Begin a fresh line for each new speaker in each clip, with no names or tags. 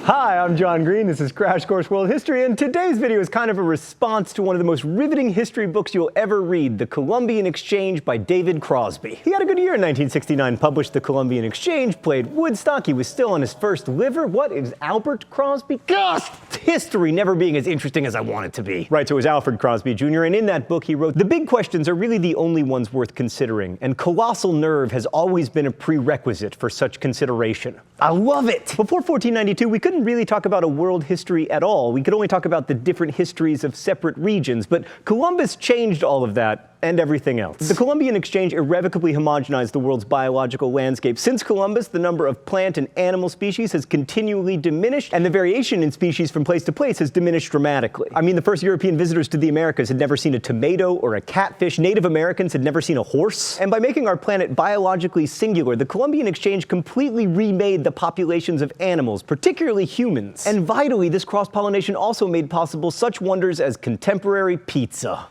Hi, I'm John Green. This is Crash Course World History, and today's video is kind of a response to one of the most riveting history books you'll ever read, The Columbian Exchange by Alfred Crosby. He had a good year in 1969, published The Columbian Exchange, played Woodstock, he was still on his first liver. What is Albert Crosby? Gosh, history never being as interesting as I want it to be. Right, so it was Alfred Crosby Jr., and in that book he wrote, "The big questions are really the only ones worth considering, and colossal nerve has always been a prerequisite for such consideration." I love it! Before 1492, we couldn't really talk about a world history at all. We could only talk about the different histories of separate regions, but Columbus changed all of that and everything else. The Columbian Exchange irrevocably homogenized the world's biological landscape. Since Columbus, the number of plant and animal species has continually diminished, and the variation in species from place to place has diminished dramatically. I mean, the first European visitors to the Americas had never seen a tomato or a catfish. Native Americans had never seen a horse. And by making our planet biologically singular, the Columbian Exchange completely remade the populations of animals, particularly humans. And vitally, this cross-pollination also made possible such wonders as contemporary pizza.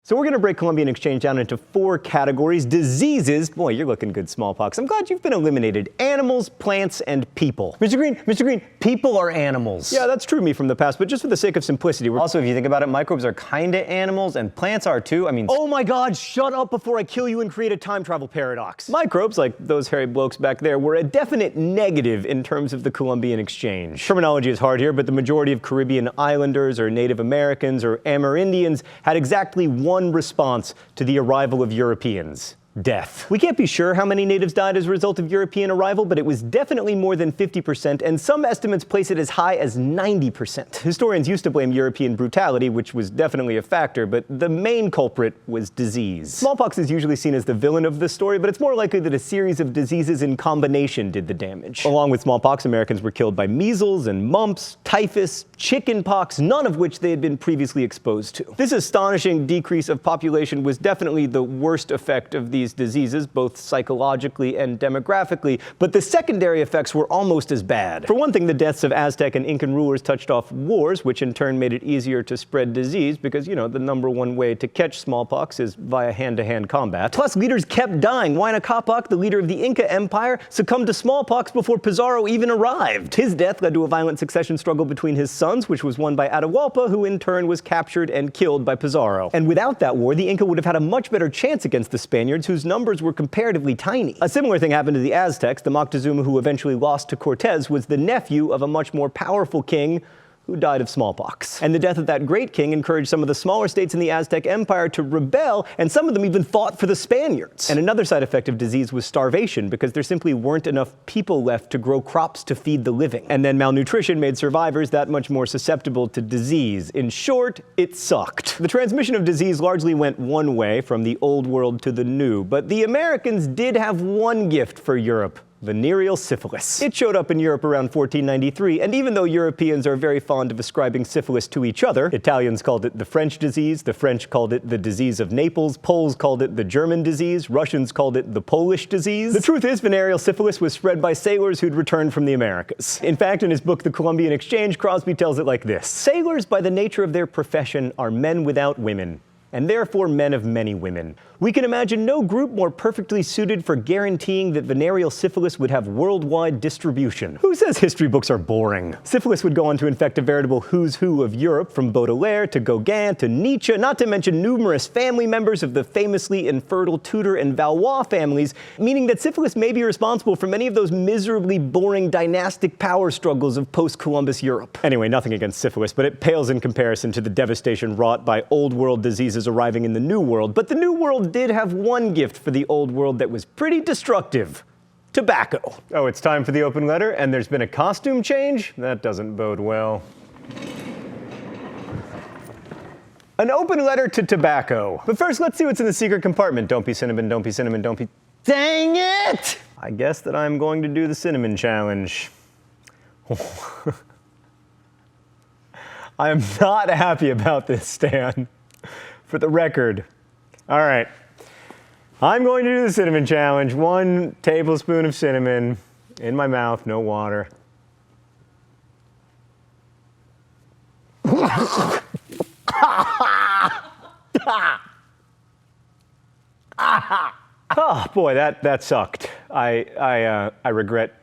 So we're going to break Columbian Exchange down into 4 categories. Diseases, boy, you're looking good, smallpox. I'm glad you've been eliminated. Animals, plants, and people. Mr. Green, people are animals. Yeah, that's true of me from the past, but just for the sake of simplicity. Also, if you think about it, microbes are kinda animals, and plants are too. I mean, oh my God, shut up before I kill you and create a time travel paradox. Microbes, like those hairy blokes back there, were a definite negative in terms of the Columbian Exchange. Terminology is hard here, but the majority of Caribbean islanders, or Native Americans, or Amerindians had exactly one response to the arrival of Europeans: death. We can't be sure how many natives died as a result of European arrival, but it was definitely more than 50%, and some estimates place it as high as 90%. Historians used to blame European brutality, which was definitely a factor, but the main culprit was disease. Smallpox is usually seen as the villain of this story, but it's more likely that a series of diseases in combination did the damage. Along with smallpox, Americans were killed by measles and mumps, typhus, chickenpox, none of which they had been previously exposed to. This astonishing decrease of population was definitely the worst effect of these diseases, both psychologically and demographically, but the secondary effects were almost as bad. For one thing, the deaths of Aztec and Incan rulers touched off wars, which in turn made it easier to spread disease because, you know, the #1 way to catch smallpox is via hand-to-hand combat. Plus, leaders kept dying. Huayna Capac, the leader of the Inca Empire, succumbed to smallpox before Pizarro even arrived. His death led to a violent succession struggle between his sons, which was won by Atahualpa, who in turn was captured and killed by Pizarro. And without that war, the Inca would have had a much better chance against the Spaniards, whose numbers were comparatively tiny. A similar thing happened to the Aztecs. The Moctezuma who eventually lost to Cortez was the nephew of a much more powerful king who died of smallpox. And the death of that great king encouraged some of the smaller states in the Aztec Empire to rebel, and some of them even fought for the Spaniards. And another side effect of disease was starvation, because there simply weren't enough people left to grow crops to feed the living. And then malnutrition made survivors that much more susceptible to disease. In short, it sucked. The transmission of disease largely went one way, from the old world to the new, but the Americans did have one gift for Europe: venereal syphilis. It showed up in Europe around 1493, and even though Europeans are very fond of ascribing syphilis to each other, Italians called it the French disease, the French called it the disease of Naples, Poles called it the German disease, Russians called it the Polish disease. The truth is, venereal syphilis was spread by sailors who'd returned from the Americas. In fact, in his book, The Columbian Exchange, Crosby tells it like this: "Sailors, by the nature of their profession, are men without women, and therefore men of many women. We can imagine no group more perfectly suited for guaranteeing that venereal syphilis would have worldwide distribution." Who says history books are boring? Syphilis would go on to infect a veritable who's who of Europe, from Baudelaire to Gauguin to Nietzsche, not to mention numerous family members of the famously infertile Tudor and Valois families, meaning that syphilis may be responsible for many of those miserably boring dynastic power struggles of post-Columbus Europe. Anyway, nothing against syphilis, but it pales in comparison to the devastation wrought by old world diseases arriving in the New World. But the New World did have one gift for the old world that was pretty destructive: tobacco. Oh, it's time for the open letter, and there's been a costume change? That doesn't bode well. An open letter to tobacco. But first, let's see what's in the secret compartment. Don't be cinnamon, don't be cinnamon, don't be... Dang it! I guess that I'm going to do the cinnamon challenge. I am not happy about this, Stan. For the record. All right. I'm going to do the cinnamon challenge. 1 tablespoon of cinnamon in my mouth, no water. Oh boy, that sucked. I regret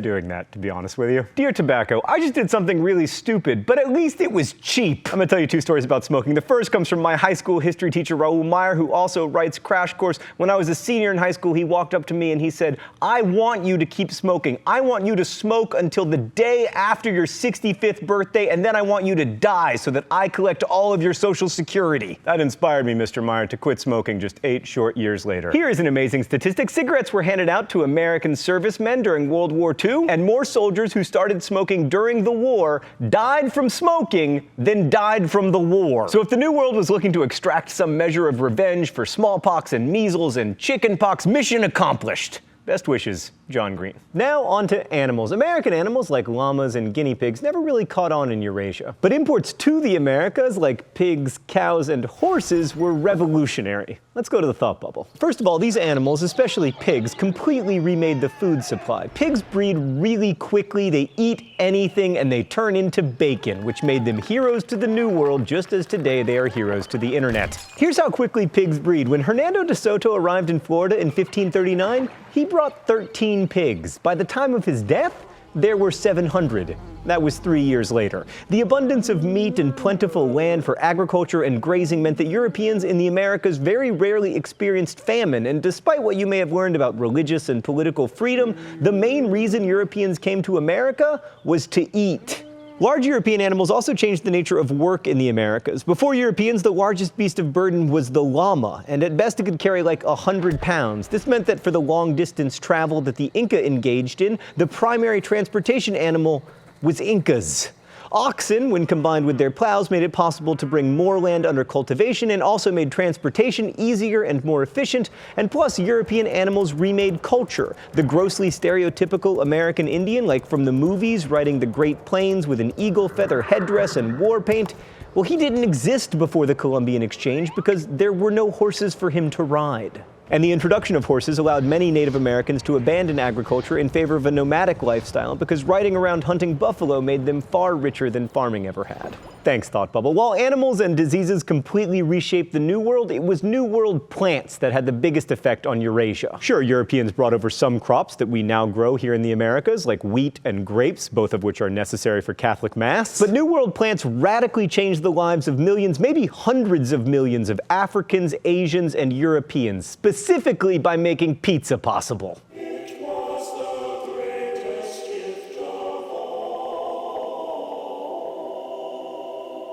doing that, to be honest with you. Dear Tobacco, I just did something really stupid, but at least it was cheap. I'm gonna tell you two stories about smoking. The first comes from my high school history teacher, Raoul Meyer, who also writes Crash Course. When I was a senior in high school, he walked up to me and he said, I want you to keep smoking. I want you to smoke until the day after your 65th birthday, and then I want you to die so that I collect all of your Social Security. That inspired me, Mr. Meyer, to quit smoking just 8 short years later. Here is an amazing statistic. Cigarettes were handed out to American servicemen during World War II, and more soldiers who started smoking during the war died from smoking than died from the war. So if the New World was looking to extract some measure of revenge for smallpox and measles and chickenpox, mission accomplished. Best wishes, John Green. Now on to animals. American animals like llamas and guinea pigs never really caught on in Eurasia. But imports to the Americas like pigs, cows, and horses were revolutionary. Let's go to the thought bubble. First of all, these animals, especially pigs, completely remade the food supply. Pigs breed really quickly, they eat anything, and they turn into bacon, which made them heroes to the New World, just as today they are heroes to the internet. Here's how quickly pigs breed. When Hernando de Soto arrived in Florida in 1539, he brought 13 pigs. By the time of his death, there were 700. That was 3 years later. The abundance of meat and plentiful land for agriculture and grazing meant that Europeans in the Americas very rarely experienced famine, and despite what you may have learned about religious and political freedom, the main reason Europeans came to America was to eat. Large European animals also changed the nature of work in the Americas. Before Europeans, the largest beast of burden was the llama, and at best it could carry like 100 pounds. This meant that for the long distance travel that the Inca engaged in, the primary transportation animal was Incas. Oxen, when combined with their plows, made it possible to bring more land under cultivation and also made transportation easier and more efficient, and plus European animals remade culture. The grossly stereotypical American Indian, like from the movies, riding the Great Plains with an eagle feather headdress and war paint, well, he didn't exist before the Columbian Exchange because there were no horses for him to ride. And the introduction of horses allowed many Native Americans to abandon agriculture in favor of a nomadic lifestyle because riding around hunting buffalo made them far richer than farming ever had. Thanks, Thought Bubble. While animals and diseases completely reshaped the New World, it was New World plants that had the biggest effect on Eurasia. Sure, Europeans brought over some crops that we now grow here in the Americas, like wheat and grapes, both of which are necessary for Catholic Mass. But New World plants radically changed the lives of millions, maybe hundreds of millions of Africans, Asians, and Europeans, specifically by making pizza possible.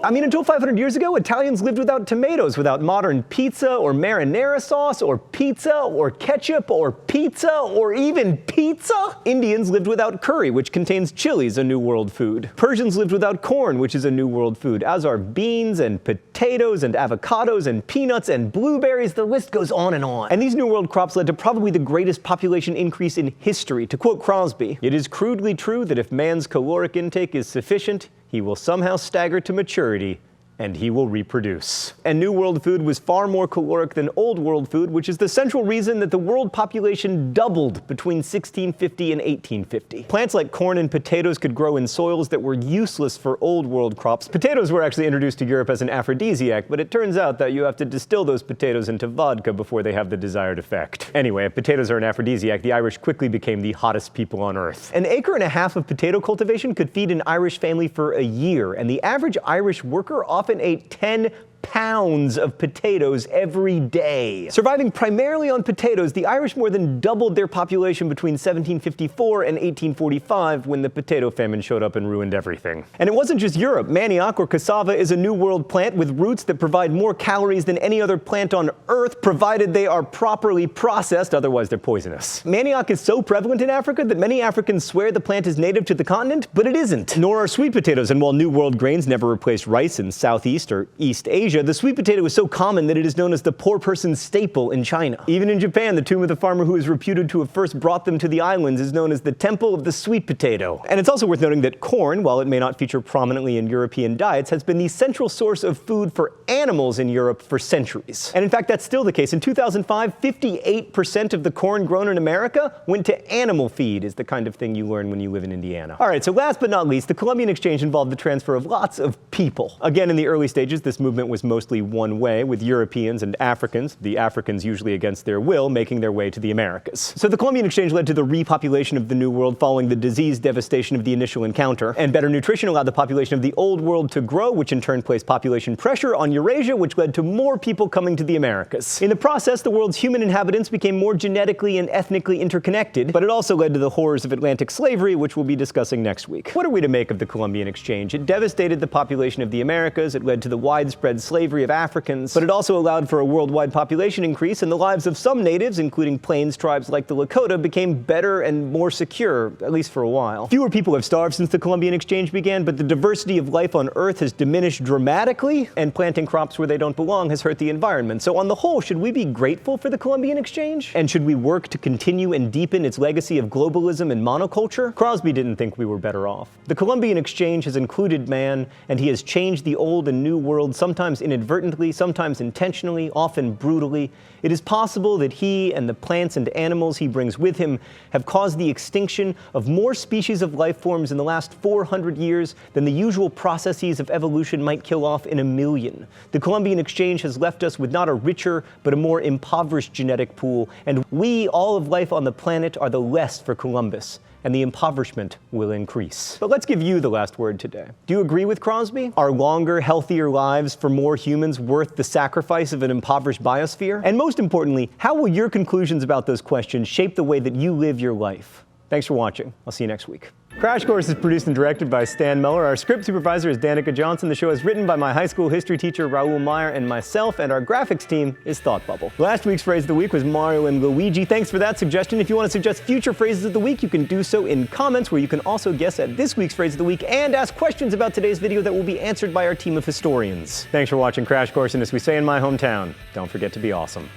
I mean, until 500 years ago, Italians lived without tomatoes, without modern pizza or marinara sauce or pizza or ketchup or pizza or even pizza. Indians lived without curry, which contains chilies, a New World food. Persians lived without corn, which is a New World food, as are beans and potatoes and avocados and peanuts and blueberries. The list goes on and on. And these New World crops led to probably the greatest population increase in history. To quote Crosby, "It is crudely true that if man's caloric intake is sufficient, he will somehow stagger to maturity, and he will reproduce." And New World food was far more caloric than Old World food, which is the central reason that the world population doubled between 1650 and 1850. Plants like corn and potatoes could grow in soils that were useless for Old World crops. Potatoes were actually introduced to Europe as an aphrodisiac, but it turns out that you have to distill those potatoes into vodka before they have the desired effect. Anyway, if potatoes are an aphrodisiac, the Irish quickly became the hottest people on earth. An acre and a half of potato cultivation could feed an Irish family for a year, and the average Irish worker often ate 10 pounds of potatoes every day. Surviving primarily on potatoes, the Irish more than doubled their population between 1754 and 1845 when the potato famine showed up and ruined everything. And it wasn't just Europe. Manioc, or cassava, is a New World plant with roots that provide more calories than any other plant on Earth, provided they are properly processed, otherwise they're poisonous. Manioc is so prevalent in Africa that many Africans swear the plant is native to the continent, but it isn't. Nor are sweet potatoes, and while New World grains never replaced rice in Southeast or East Asia, the sweet potato is so common that it is known as the poor person's staple in China. Even in Japan, the tomb of the farmer who is reputed to have first brought them to the islands is known as the Temple of the Sweet Potato. And it's also worth noting that corn, while it may not feature prominently in European diets, has been the central source of food for animals in Europe for centuries. And in fact, that's still the case. In 2005, 58% of the corn grown in America went to animal feed, is the kind of thing you learn when you live in Indiana. All right, so last but not least, the Columbian Exchange involved the transfer of lots of people. Again, in the early stages, this movement was mostly one way, with Europeans and Africans, the Africans usually against their will, making their way to the Americas. So the Columbian Exchange led to the repopulation of the New World following the disease devastation of the initial encounter, and better nutrition allowed the population of the Old World to grow, which in turn placed population pressure on Eurasia, which led to more people coming to the Americas. In the process, the world's human inhabitants became more genetically and ethnically interconnected, but it also led to the horrors of Atlantic slavery, which we'll be discussing next week. What are we to make of the Columbian Exchange? It devastated the population of the Americas, it led to the widespread slavery of Africans, but it also allowed for a worldwide population increase, and the lives of some natives, including plains tribes like the Lakota, became better and more secure, at least for a while. Fewer people have starved since the Columbian Exchange began, but the diversity of life on Earth has diminished dramatically, and planting crops where they don't belong has hurt the environment. So on the whole, should we be grateful for the Columbian Exchange? And should we work to continue and deepen its legacy of globalism and monoculture? Crosby didn't think we were better off. The Columbian Exchange has included man, and he has changed the old and new world, sometimes inadvertently, sometimes intentionally, often brutally. It is possible that he and the plants and animals he brings with him have caused the extinction of more species of life forms in the last 400 years than the usual processes of evolution might kill off in a million. The Columbian Exchange has left us with not a richer, but a more impoverished genetic pool, and we, all of life on the planet, are the less for Columbus, and the impoverishment will increase. But let's give you the last word today. Do you agree with Crosby? Are longer, healthier lives for more humans worth the sacrifice of an impoverished biosphere? And most importantly, how will your conclusions about those questions shape the way that you live your life? Thanks for watching. I'll see you next week. Crash Course is produced and directed by Stan Miller. Our script supervisor is Danica Johnson. The show is written by my high school history teacher, Raoul Meyer, and myself, and our graphics team is Thought Bubble. Last week's phrase of the week was Mario and Luigi. Thanks for that suggestion. If you want to suggest future phrases of the week, you can do so in comments, where you can also guess at this week's phrase of the week and ask questions about today's video that will be answered by our team of historians. Thanks for watching Crash Course, and as we say in my hometown, don't forget to be awesome.